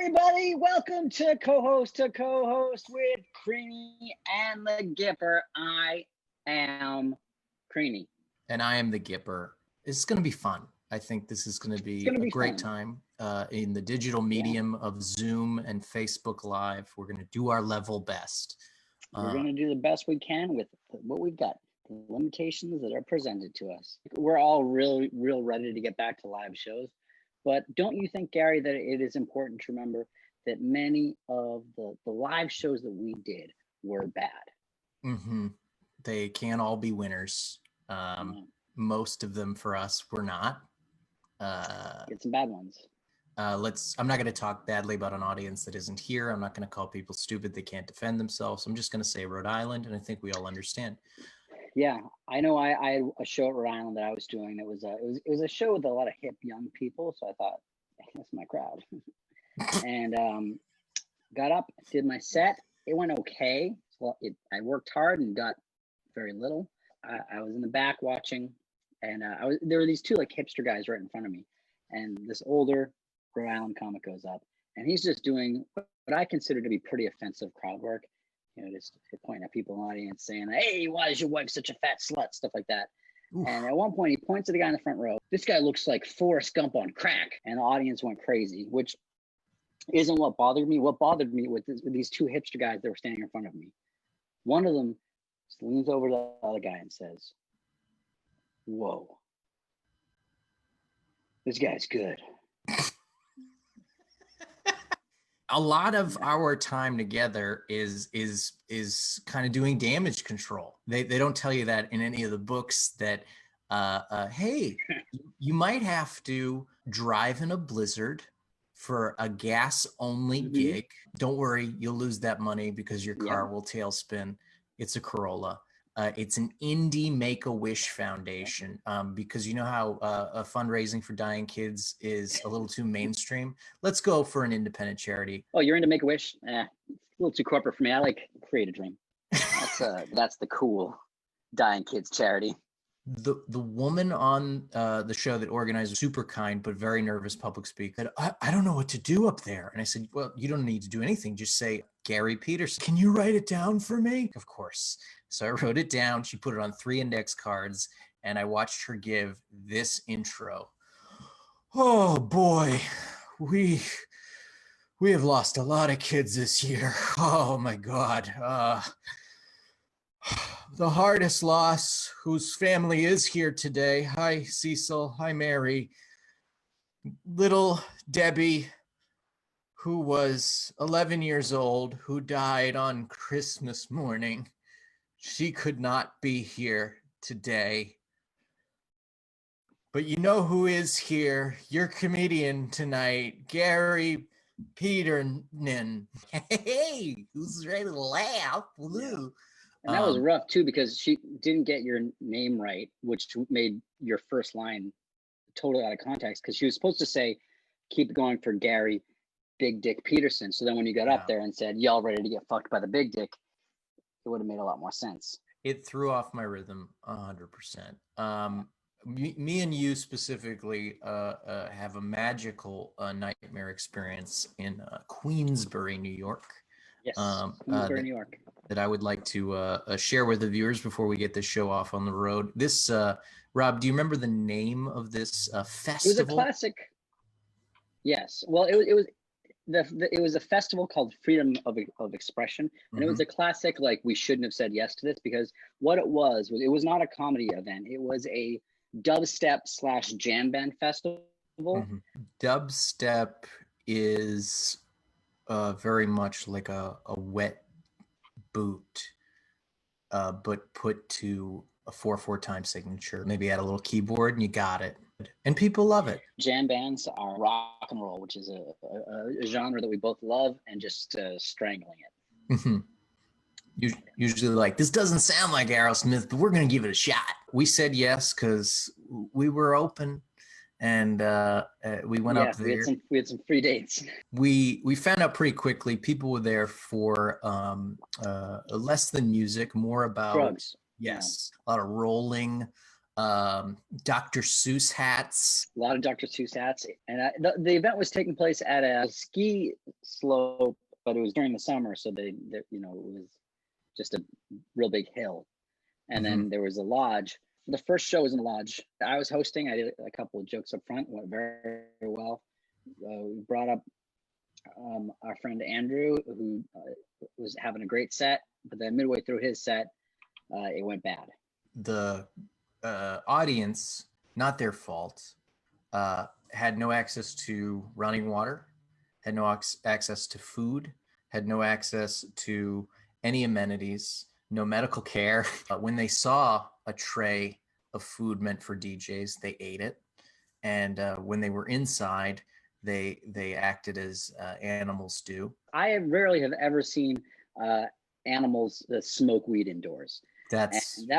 everybody. Welcome to co-host with Creany and the Gipper. I am Creany. And I am the Gipper. It's going to be fun. I think this is going to be a great time in the digital medium of Zoom and Facebook Live. We're going to do our level best. We're going to do the best we can with what we've got, the limitations that are presented to us. We're all real ready to get back to live shows. But don't you think, Gary, that it is important to remember that many of the live shows that we did were bad? Mm-hmm. They can't all be winners. Most of them for us were not. Get some bad ones. I'm not going to talk badly about an audience that isn't here. I'm not going to call people stupid. They can't defend themselves. I'm just going to say Rhode Island, and I think we all understand. Yeah, I know. I had a show at Rhode Island that I was doing. It was a show with a lot of hip young people. So I thought, that's my crowd. And got up, did my set. It went okay. Well, I worked hard and got very little. I was in the back watching, and there were these two like hipster guys right in front of me, and this older Rhode Island comic goes up, and he's just doing what I consider to be pretty offensive crowd work. You know, just pointing at people in the audience saying, "Hey, why is your wife such a fat slut?" Stuff like that. Oof. And at one point, he points to the guy in the front row. This guy looks like Forrest Gump on crack, and the audience went crazy, which isn't what bothered me. What bothered me with these two hipster guys that were standing in front of me. One of them just leans over to the other guy and says, "Whoa, this guy's good." A lot of our time together is kind of doing damage control. They don't tell you that in any of the books that, hey, you might have to drive in a blizzard for a gas only gig. Don't worry, you'll lose that money because your car will tailspin. It's a Corolla. It's an indie Make-A-Wish Foundation because you know how fundraising for dying kids is a little too mainstream. Let's go for an independent charity. Oh, you're into Make-A-Wish? It's a little too corporate for me. I like Create a Dream. That's the cool dying kids charity. The woman on the show that organized, super kind but very nervous public speaker, said, I don't know what to do up there. And I said, well, you don't need to do anything. Just say, Gary Peterson. Can you write it down for me? Of course. So I wrote it down. She put it on 3 index cards, and I watched her give this intro. Oh boy, we have lost a lot of kids this year. Oh my God. The hardest loss, whose family is here today. Hi, Cecil. Hi, Mary. Little Debbie, who was 11 years old, who died on Christmas morning. She could not be here today. But you know who is here? Your comedian tonight, Gary Peterson. Hey, who's ready to laugh? Woo. And that was rough too, because she didn't get your name right, which made your first line totally out of context, because she was supposed to say, keep going for Gary Big Dick Peterson. So then when you got up there and said, y'all ready to get fucked by the big dick, it would have made a lot more sense. It threw off my rhythm 100%. Me and you specifically have a magical nightmare experience in Queensbury, New York. Yes, Queensbury, New York. That I would like to share with the viewers before we get this show off on the road. This, Rob, do you remember the name of this festival? It was a classic. Yes. Well, it was a festival called Freedom of Expression, and it was a classic. Like, we shouldn't have said yes to this, because what it was not a comedy event. It was a dubstep / jam band festival. Dubstep is very much like a wet boot, but put to a 4/4 time signature. Maybe add a little keyboard and you got it. And people love it. Jam bands are rock and roll, which is a genre that we both love, and just strangling it. Usually like, this doesn't sound like Aerosmith, but we're going to give it a shot. We said yes because we were open, and we went up there. We had some free dates. We found out pretty quickly people were there for less than music, more about drugs. Yes, a lot of rolling, Dr. Seuss hats. A lot of Dr. Seuss hats. And the event was taking place at a ski slope, but it was during the summer. So it was just a real big hill. And then there was a lodge. The first show was in the lodge. I was hosting. I did a couple of jokes up front. Went very, very well. We brought up our friend Andrew, who was having a great set. But then midway through his set, it went bad. The audience, not their fault, had no access to running water, had no access to food, had no access to any amenities, no medical care. When they saw a tray of food meant for DJs, they ate it. And when they were inside, they acted as animals do. I rarely have ever seen animals smoke weed indoors. That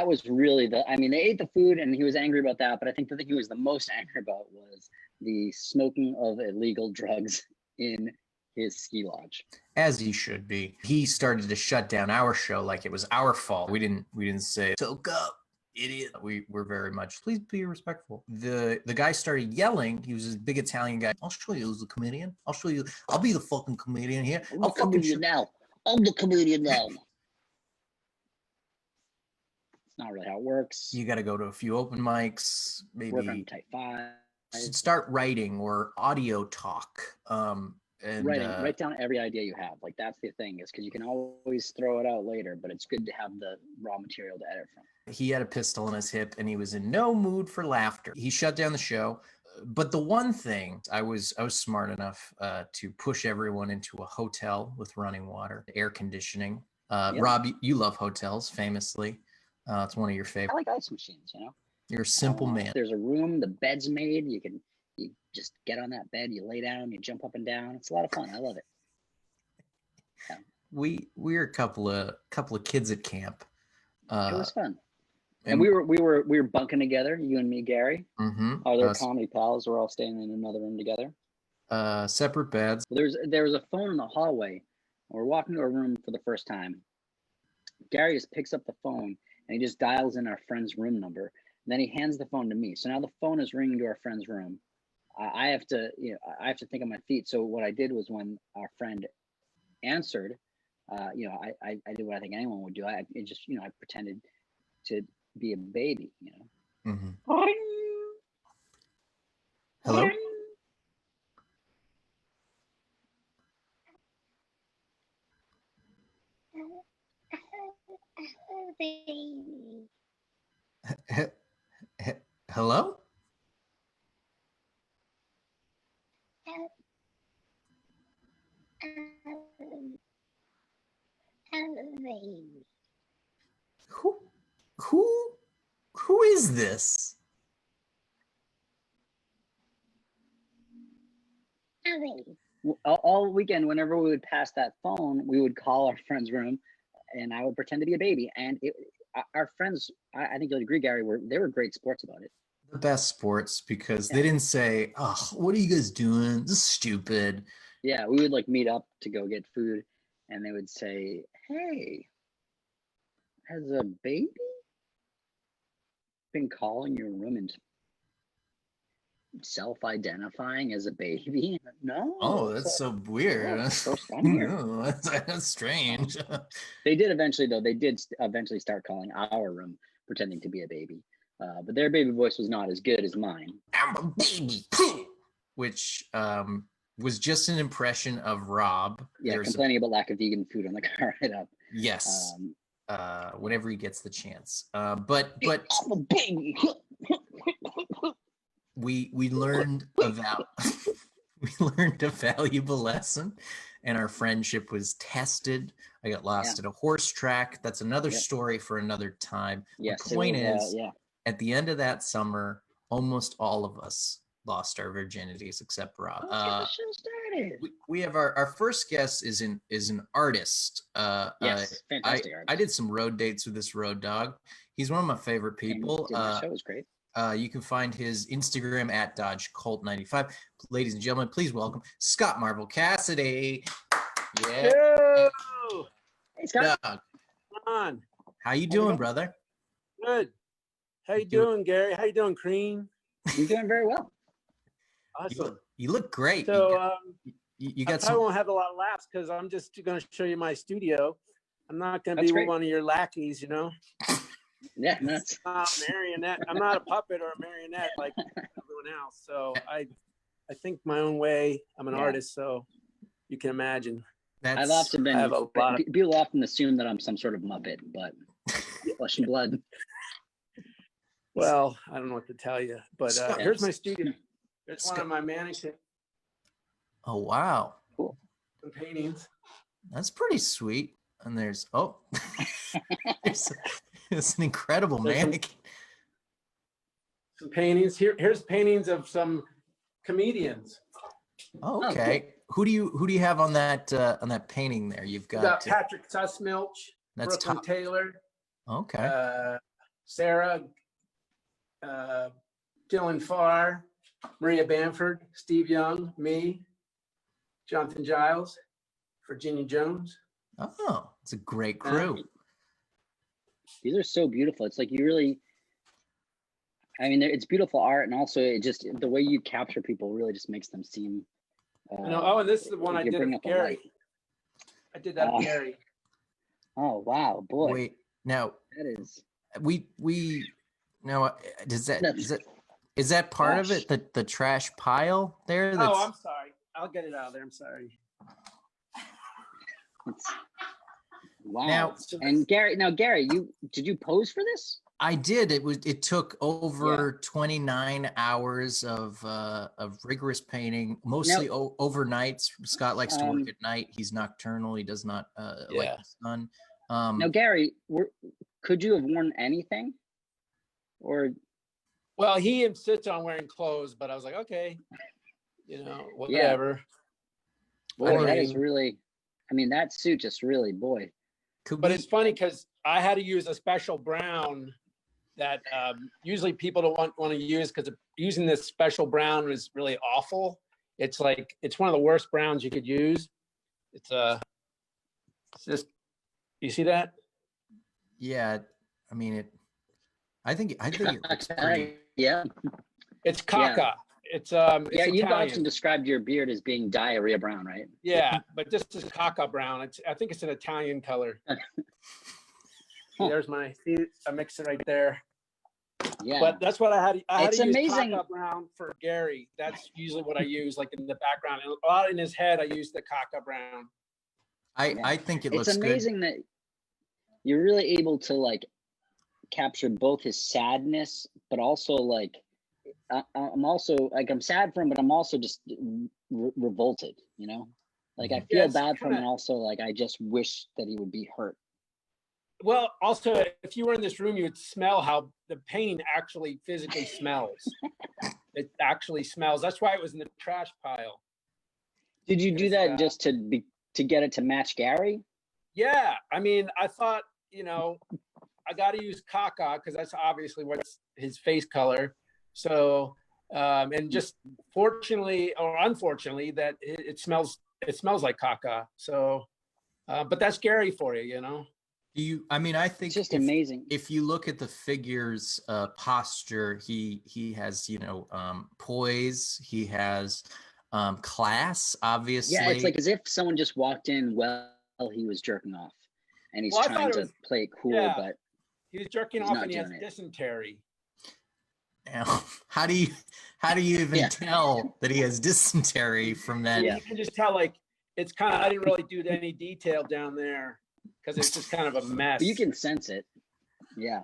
was really they ate the food and he was angry about that, but I think the thing he was the most angry about was the smoking of illegal drugs in his ski lodge. As he should be. He started to shut down our show like it was our fault. We didn't say, "Toke up, idiot." We were very much, please be respectful. The guy started yelling. He was this big Italian guy. "I'll show you who's the comedian. I'll show you. I'll be the fucking comedian here. I'll fucking show you now. I'm the comedian now." Not really how it works. You got to go to a few open mics, maybe work on type 5. Start writing or audio talk. Write down every idea you have. Like that's the thing, is because you can always throw it out later, but it's good to have the raw material to edit from. He had a pistol in his hip and he was in no mood for laughter. He shut down the show. But the one thing, I was smart enough to push everyone into a hotel with running water, air conditioning. Rob, you love hotels famously. It's one of your favorites. I like ice machines, you know. You're a simple man. There's a room, the bed's made. You just get on that bed, you lay down, you jump up and down. It's a lot of fun. I love it. Yeah. We're a couple of kids at camp. It was fun. And we were bunking together, you and me, Gary. Our other comedy pals were all staying in another room together. Separate beds. There was a phone in the hallway. We're walking to a room for the first time. Gary just picks up the phone and he just dials in our friend's room number. And then he hands the phone to me. So now the phone is ringing to our friend's room. I have to think on my feet. So what I did was, when our friend answered, I did what I think anyone would do. I pretended to be a baby, you know. Hello? Hello? Who is this? All weekend, whenever we would pass that phone, we would call our friend's room, and I would pretend to be a baby. And our friends, I think you'll agree, Gary, they were great sports about it. The best sports, because they didn't say, "Oh, what are you guys doing? This is stupid." Yeah, we would meet up to go get food, and they would say, "Hey, has a baby been calling your room and self-identifying as a baby?" No. Oh, that's so weird. That's strange. They did eventually start calling our room, pretending to be a baby. But their baby voice was not as good as mine. I'm a baby. Which was just an impression of Rob. Yeah, complaining about lack of vegan food on the car ride up. Yes. Whenever he gets the chance. But I'm a baby. we learned we learned a valuable lesson, and our friendship was tested. I got lost at a horse track. That's another story for another time. Yes, the point is, at the end of that summer, almost all of us lost our virginities except Rob. Let's get the show started. We have our first guest is an artist. Yes, fantastic artist. I did some road dates with this road dog. He's one of my favorite people. The show was great. You can find his Instagram at DodgeColt95. Ladies and gentlemen, please welcome Scott Marvel Cassidy. Yeah. Hello. Hey, Scott. Doug. Come on. How you doing, brother? Good. How you doing, Gary? How you doing, Crean? I'm doing very well. Awesome. You look great. So you I got probably some. won't have a lot of laughs because I'm just going to show you my studio. I'm not going to That's be great. one of your lackeys, you know. Yeah, that's I'm not a marionette. I'm not a puppet or a marionette like everyone else. So I think my own way. I'm an artist, so you can imagine. I've often been. I have a lot of people often assume that I'm some sort of Muppet, but flesh and blood. Well, I don't know what to tell you, but here's my studio. There's one of my mannequins. Oh wow, cool. Some paintings. That's pretty sweet. And there's it's an incredible mannequin. Some paintings. Here's paintings of some comedians. Oh, okay. Cool. Who do you have on that painting there? You've got Patrick Sussmilch, that's Brooklyn Taylor. Okay. Sarah, Dylan Farr, Maria Bamford, Steve Young, me, Jonathan Giles, Virginia Jones. Oh, it's a great crew. These are so beautiful. It's like you really, I mean, it's beautiful art, and also it just the way you capture people really just makes them seem. And this is the one I did of Gary. I did that of Gary. Oh wow, boy! Wait, now that is we now is that part of it? The trash pile there? Oh, I'm sorry. I'll get it out of there. I'm sorry. Wow. Now, and Gary, did you pose for this? I did. It took over 29 hours of rigorous painting, mostly overnights. Scott likes to work at night. He's nocturnal. He does not like the sun. Now, Gary, could you have worn anything? Or well, he insists on wearing clothes, but I was like, okay, whatever. Boy, that is really, I mean, that suit just really, boy. But it's funny because I had to use a special brown that usually people don't want to use because using this special brown is really awful. It's one of the worst browns you could use. It's just, you see that? Yeah, I mean I think it looks pretty. Yeah. It's caca. Yeah. It's you've often described your beard as being diarrhea brown, right? Yeah, but this is caca brown. I think it's an Italian color. There's I mix it right there. Yeah, but that's what I had to use caca brown for Gary. That's usually what I use, like in the background. And a lot in his head, I use the caca brown. I think it looks good. It's amazing that you're really able to like capture both his sadness, but also like I'm also like I'm sad for him, but I'm also just revolted. You know, like I feel bad for him, and also like I just wish that he would be hurt. Well, also, if you were in this room, you would smell how the painting actually physically smells. It actually smells. That's why it was in the trash pile. Did you do that just to get it to match Gary? Yeah, I mean, I thought, I got to use caca because that's obviously what's his face color. So, and just fortunately or unfortunately, that it smells like caca. So, but that's Gary for you, I think it's just amazing. If you look at the figure's posture, he has, poise, he has class, obviously. Yeah, it's like as if someone just walked in while he was jerking off. And he's trying to play it cool, but he was jerking off and he has dysentery. Now, how do you even tell that he has dysentery from that? Yeah, you can just tell, like, it's kind of, I didn't really do any detail down there because it's just kind of a mess. But you can sense it. Yeah.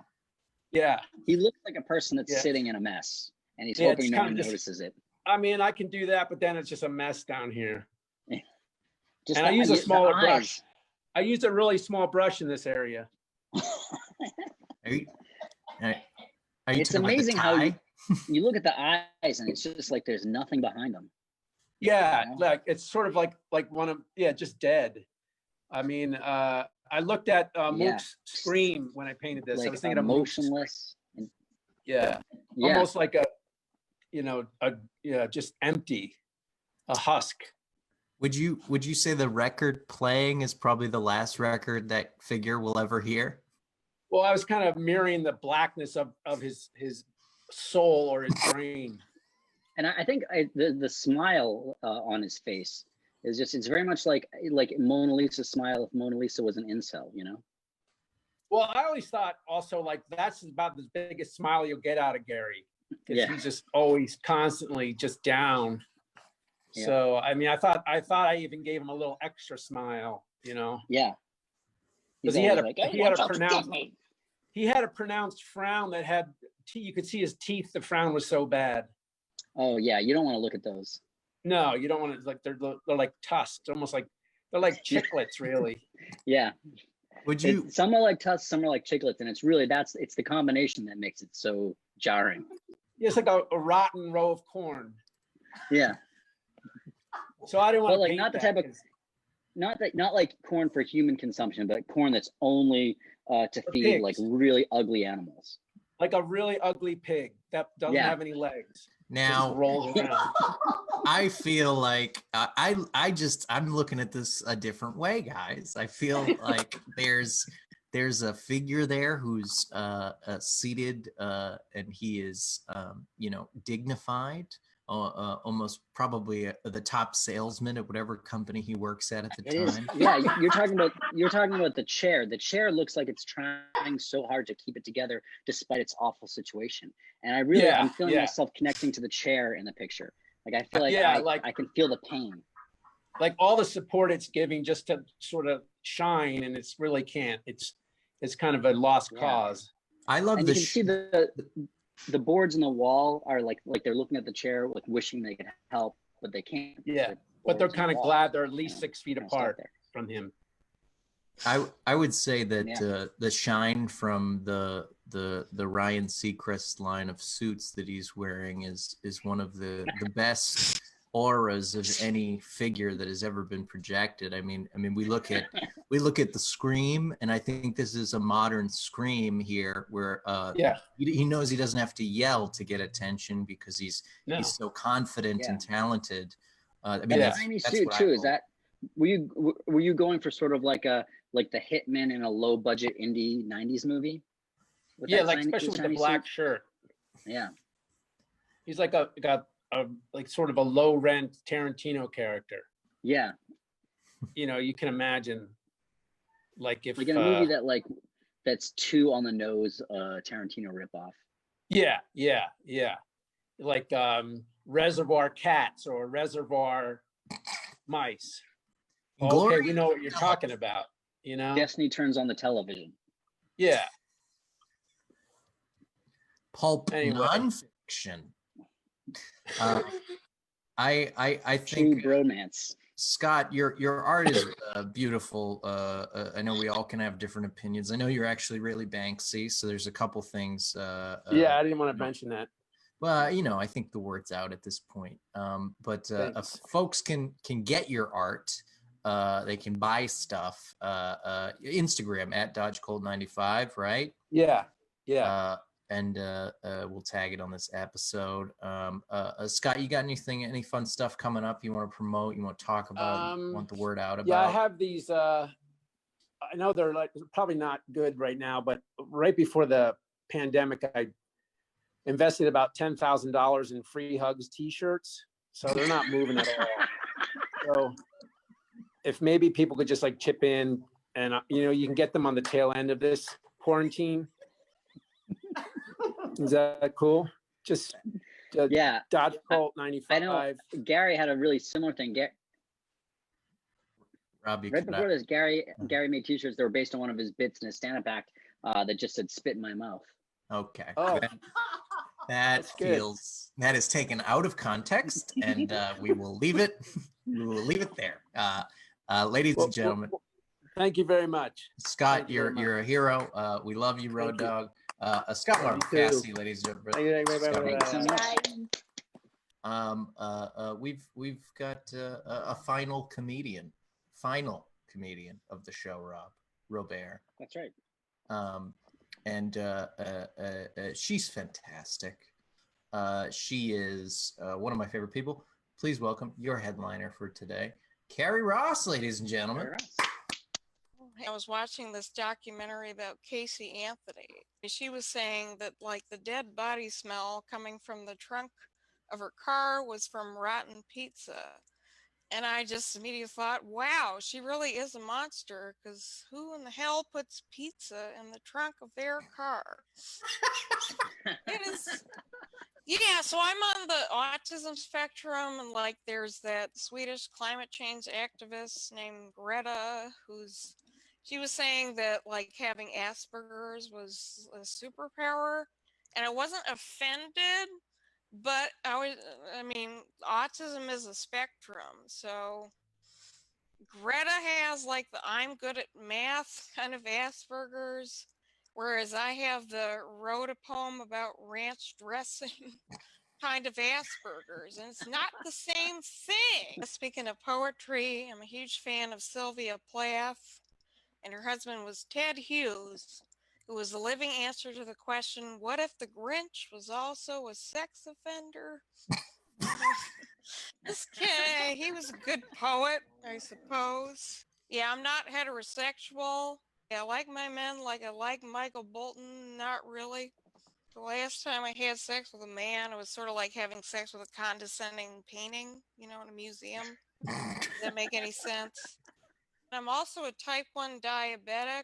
Yeah. He looks like a person that's sitting in a mess, and he's hoping no one notices it. I mean, I can do that, but then it's just a mess down here. Just and I use a smaller brush. I use a really small brush in this area. It's amazing how you look at the eyes and it's just like there's nothing behind them. Yeah, like it's sort of like one of just dead. I mean, I looked at Mook's Scream when I painted this. Like I was thinking of motionless. Almost like just empty, a husk. Would you say the record playing is probably the last record that figure will ever hear? Well, I was kind of mirroring the blackness of his soul or his brain. And I think the smile on his face is just, it's very much like Mona Lisa's smile if Mona Lisa was an incel, you know? Well, I always thought also like that's about the biggest smile you'll get out of Gary, because he's just always constantly just down. Yeah. So I mean, I thought I even gave him a little extra smile, you know? Yeah. Because he had a pronounced frown that had you could see his teeth. The frown was so bad. Oh yeah, you don't want to look at those. No, you don't want to. Like they're like tusks, almost like they're like chiclets, really. Yeah. Would you? Some are like tusks, some are like chiclets, and it's the combination that makes it so jarring. Yeah, it's like a rotten row of corn. Yeah. So I didn't want to like not the type of not like corn for human consumption, but corn that's only to feed pigs. Like really ugly animals. Like a really ugly pig that doesn't have any legs. Now, rolls around. I feel like I'm looking at this a different way, guys. I feel like there's a figure there who's seated and he is dignified, almost probably the top salesman at whatever company he works at the time. Yeah, you're talking about the chair. The chair looks like it's trying so hard to keep it together despite its awful situation. And I'm feeling myself connecting to the chair in the picture. Like I feel like I can feel the pain. Like all the support it's giving just to sort of shine, and it's really can't. It's kind of a lost cause. I love and you can see the boards in the wall are like they're looking at the chair, like wishing they could help, but they can't. Yeah, but they're kind of glad they're at least 6 feet apart from him. I would say that the shine from the Ryan Seacrest line of suits that he's wearing is one of the best auras of any figure that has ever been projected. I mean we look at the Scream, and I think this is a modern Scream here where he knows he doesn't have to yell to get attention because he's so confident and talented. I mean that's suit too. Is that were you going for sort of like the hitman in a low budget indie 90s movie? Especially with the black shirt. Yeah. He's like a like sort of a low rent Tarantino character. Yeah. You can imagine like if like in a movie that's too on the nose Tarantino ripoff. Yeah. Like Reservoir Cats or Reservoir Mice. Okay, we know what you're talking about, Destiny Turns on the Television. Yeah. Pulp nonfiction. I think true bromance. Scott, your art is beautiful. I know we all can have different opinions. I know you're actually really Banksy, so there's a couple things. I didn't want to mention that. Well, I think the word's out at this point. But folks can get your art. They can buy stuff. Instagram at DodgeCold95, right? Yeah. And we'll tag it on this episode. Scott, you got any fun stuff coming up you want to promote, you want to talk about, you want the word out about? Yeah, I have these, I know they're probably not good right now, but right before the pandemic, I invested about $10,000 in Free Hugs t-shirts. So they're not moving at all. So if maybe people could just chip in and, you can get them on the tail end of this quarantine. Is that cool? Just Dodge Colt 95. I know Gary had a really similar thing. Robbie, right before this, Gary made t-shirts that were based on one of his bits in his stand-up act that just said "spit in my mouth." Okay. Oh. That is taken out of context, and we will leave it. We will leave it there. Ladies and gentlemen, thank you very much, Scott. You're a hero. We love you, Road Dog. Scott Cassie, ladies and gentlemen. We've got a final comedian of the show, Robert. That's right. And she's fantastic. She is one of my favorite people. Please welcome your headliner for today, Carrie Ross, ladies and gentlemen. I was watching this documentary about Casey Anthony. She was saying that like the dead body smell coming from the trunk of her car was from rotten pizza. And I just immediately thought, wow, she really is a monster, because who in the hell puts pizza in the trunk of their car? It is. Yeah, so I'm on the autism spectrum, and like there's that Swedish climate change activist named Greta, she was saying that like having Asperger's was a superpower, and I wasn't offended, but I mean, autism is a spectrum, so Greta has like the I'm good at math kind of Asperger's, whereas I have the wrote a poem about ranch dressing kind of Asperger's, and it's not the same thing. Speaking of poetry, I'm a huge fan of Sylvia Plath, and her husband was Ted Hughes, who was the living answer to the question, what if the Grinch was also a sex offender? This kid, he was a good poet, I suppose. Yeah, I'm not heterosexual. Yeah, I like my men like I like Michael Bolton, not really. The last time I had sex with a man, it was sort of like having sex with a condescending painting, in a museum. Does that make any sense? I'm also a type 1 diabetic.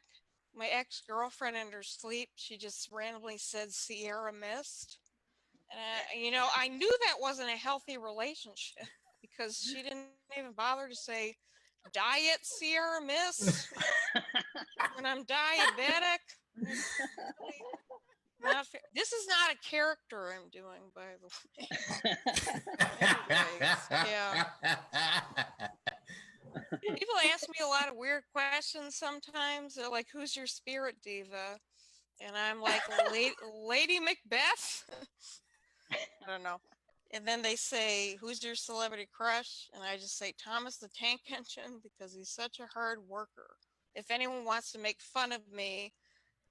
My ex-girlfriend in her sleep, she just randomly said Sierra Mist. And, I knew that wasn't a healthy relationship because she didn't even bother to say diet Sierra Mist when I'm diabetic. Not fair. This is not a character I'm doing, by the way. Anyways, yeah. People ask me a lot of weird questions sometimes. They're like, who's your spirit diva? And I'm like, Lady Macbeth? I don't know. And then they say, who's your celebrity crush? And I just say Thomas the Tank Engine because he's such a hard worker. If anyone wants to make fun of me,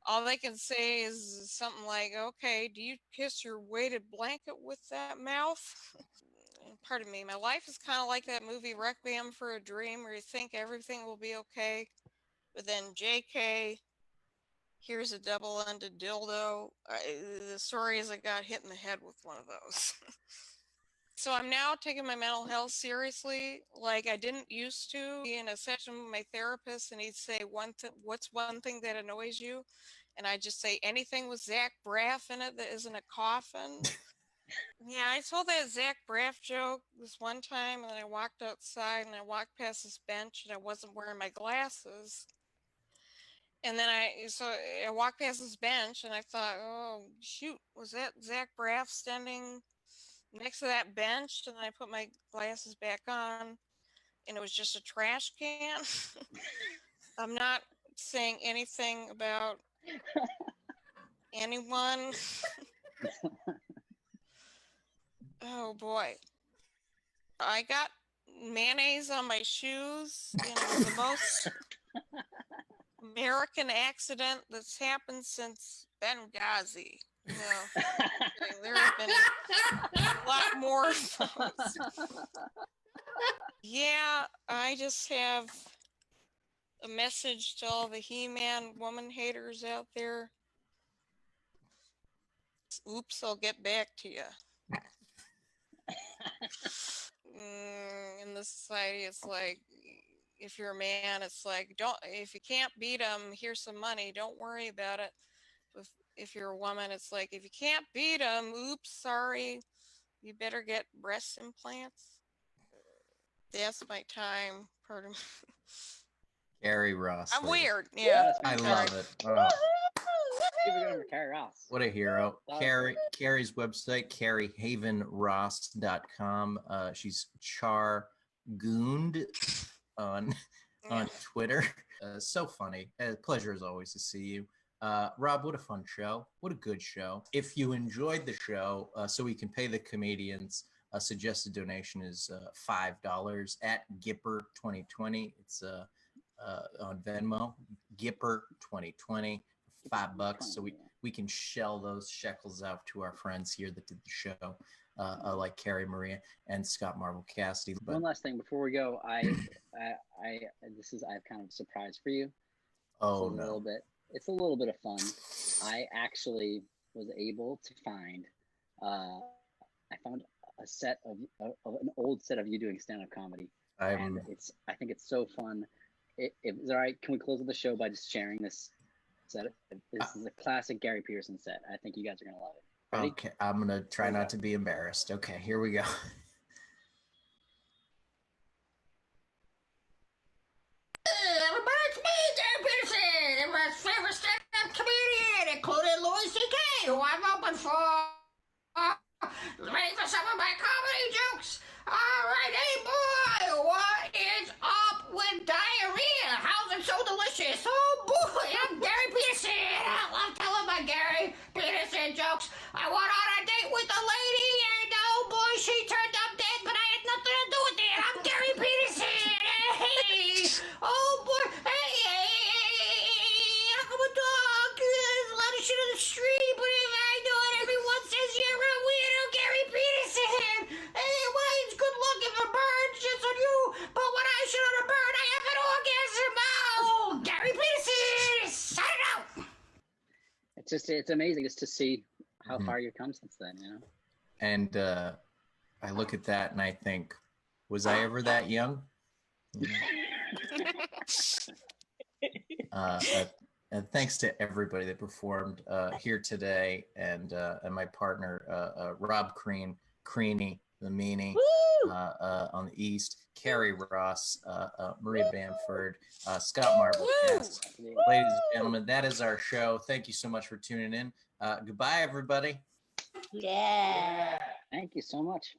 all they can say is something like, okay, do you kiss your weighted blanket with that mouth? Pardon me, my life is kind of like that movie Requiem for a Dream where you think everything will be okay, but then JK, here's a double-ended dildo. The story is I got hit in the head with one of those. So I'm now taking my mental health seriously, like I didn't used to. Be in a session with my therapist, and he'd say, what's one thing that annoys you? And I just say anything with Zach Braff in it that isn't a coffin. Yeah, I told that Zach Braff joke this one time, and I walked outside and I walked past this bench and I wasn't wearing my glasses. And then I walked past this bench and I thought, oh shoot, was that Zach Braff standing next to that bench? And then I put my glasses back on and it was just a trash can. I'm not saying anything about anyone. Oh boy. I got mayonnaise on my shoes and it was the most American accident that's happened since Benghazi. No, there have been a lot more of those. Yeah, I just have a message to all the He-Man woman haters out there. Oops, I'll get back to you. In this society, it's like, if you're a man, it's like, if you can't beat them, here's some money. Don't worry about it. If you're a woman, it's like, if you can't beat them, oops, sorry. You better get breast implants. That's my time. Pardon me. Carrie Ross. I'm weird. Yeah. I love it. Oh. Give it over Carrie Ross. What a hero. Carrie's website, carriehavenross.com. She's Char Goond on Twitter. So funny. Pleasure as always to see you. Rob, what a fun show. What a good show. If you enjoyed the show, so we can pay the comedians, a suggested donation is $5 at Gipper 2020. It's on Venmo, Gipper 2020, $5, so we can shell those shekels out to our friends here that did the show, like Carrie Maria and Scott Marvel Cassidy. One last thing before we go, I have kind of a surprise for you. Oh it's a little no. bit. It's a little bit of fun. I actually was able to find. I found a set of an old set of you doing stand-up comedy, and I'm I think it's so fun. If it's all right, can we close the show by just sharing this set? This is a classic Gary Peterson set. I think you guys are gonna love it. Ready? okay. I'm gonna try not to be embarrassed. Okay, here we go. Everybody, it's me, Gary Peterson, everybody's favorite stand-up comedian, including Louis C.K., who I'm open for. Ready for some of my comedy jokes? All right, hey boy, what is up with diarrhea? How's it so delicious? Oh boy, I'm Gary Peterson. I love telling my Gary Peterson jokes. I went on a date with a lady, and oh boy, she turned up dead, but I had nothing to do with it. I'm Gary Peterson. Hey, oh boy, hey, how come a dog? There's a lot of shit on the street, but if I do it, everyone says you're a weirdo, Gary Peterson. Hey, why it's good looking for birds shits on you, but when I shit on a bird, I have an orgasm. Oh, Gary Peterson, sign it out. It's amazing just to see how Mhm. far you've come since then. You know. And I look at that and I think, was I ever that young? And thanks to everybody that performed here today, and my partner Rob Creany, the meanie on the East, Carrie Ross, Maria Bamford, Scott Marble. Yes. Ladies and gentlemen, that is our show. Thank you so much for tuning in. Goodbye, everybody. Yeah. Thank you so much.